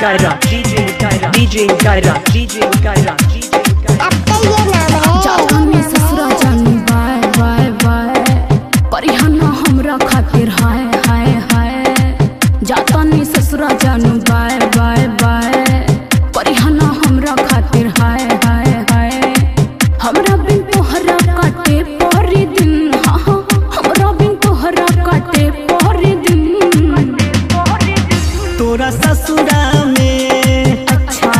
Gaira, DJ Gaira, DJ Gaira, DJ Gaira, DJ Gaira। अब तो ये नाम है जाने ससुरा जानू बाय बाय बाय परिहाना हमरा खातिर हाय हाय हाय। जाने ससुरा जानू बाय बाय बाय परिहाना हमरा खातिर हाय हाय हाय। हमरा बिन तोहरा काटे परी दिन, हाँ हाँ हमरा बिन तोहरा काटे परी दिन। तोरा ससुरा में, अच्छा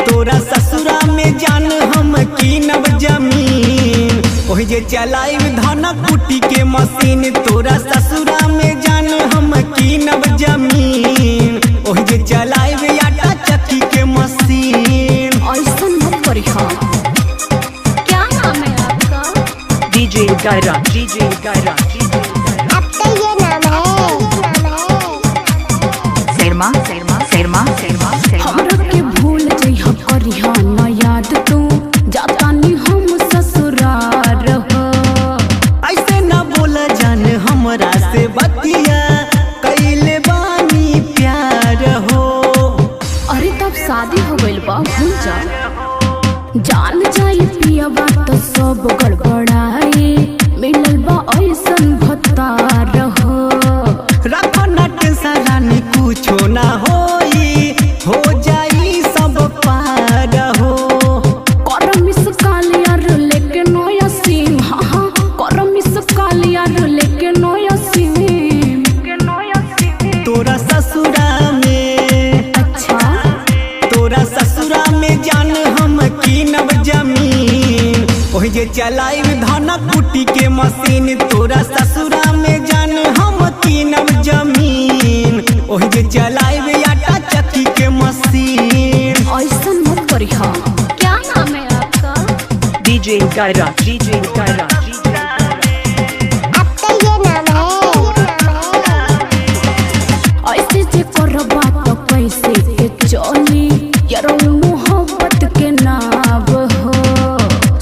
तोरा ससुरा में जान हम कीनब जमीन, ओहि जे चलाइब धान कुटी के मशीन। तोरा ससुरा में जान हम कीनब जमीन, ओहि जे चलाइब आटा चक्की के मशीन। ऐसन मत करिहा। क्या नाम है आपका? DJ Gaira, DJ Gaira, DJ Gaira। अब तो ये नाम है Selma, Selma, Selma, Selma, Selma। हमरा के भूल जइहा करिहा ना याद तू, जातानी हम ससुरार हो। ऐसे न बोल जान हमरा से बतिया, कैले बानी प्यार हो। अरे तब शादी हो गइल बा, भूल जा। जान जाई पियबा तो सब गड़बड़ाई, मिलल बा ऐसन भतार हो। रखो न टेंशन रानी कुछो ना होई, हो जाई सब पार हो। करम मिस कालियार लेके नया सीम, हाँ हाँ करम मिस कालियार लेके नया सीम। तोरा ससुरा में, अच्छा तोरा ससुरा में जान हम कीनब जमीन, ओहि जे चलाइब धान कुटी के मशीन। तोरा ससुरा में जान हम कीनब जमीन, ओहि जे चलाइब आटा चक्की के मशीन। ऐसन मत करिहा। क्या नाम है आपका? DJ Gaira, DJ Gaira, DJ Gaira। अब तो ये नाम है ऐसे जे करबा तो कैसे के चली, यारो मोहब्बत के नाव हो।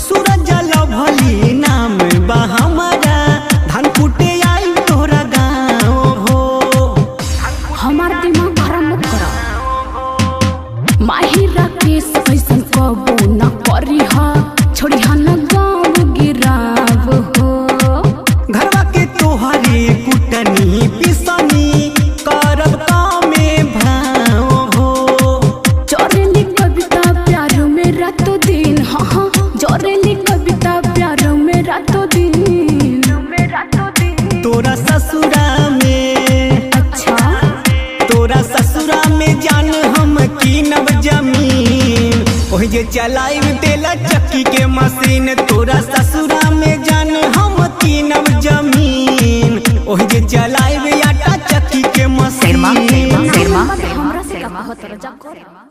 सूरज लभली नाम बा हमारा, धान कुटे आई तोरा गाँव हो। हमार दिमाग खराब मत करा। माही राकेश ऐसन कबो न करिहा, छोड़िहा न गाँव गिराव हो। घरवा के तोहरे कुटनी पिसनी, करब कामे भाव हो। जोरेली कविता प्यार में रातों दिन, हाँ हाँ जोरेली कविता प्यार में रातों दिन। तोरा ससुरा में, अच्छा तोरा ससुरा में जान हम कीनब जमीन, ओहि जे चलाइब तेला चक्की के मशीन। तोरा ससुरा में जान हम कीनब जमीन, ओहि जे चलाइब आटा चक्की के Selma, मशीन। Selma, Selma, हमरा से Selma, का कहत रह जा Selma, कर। Selma।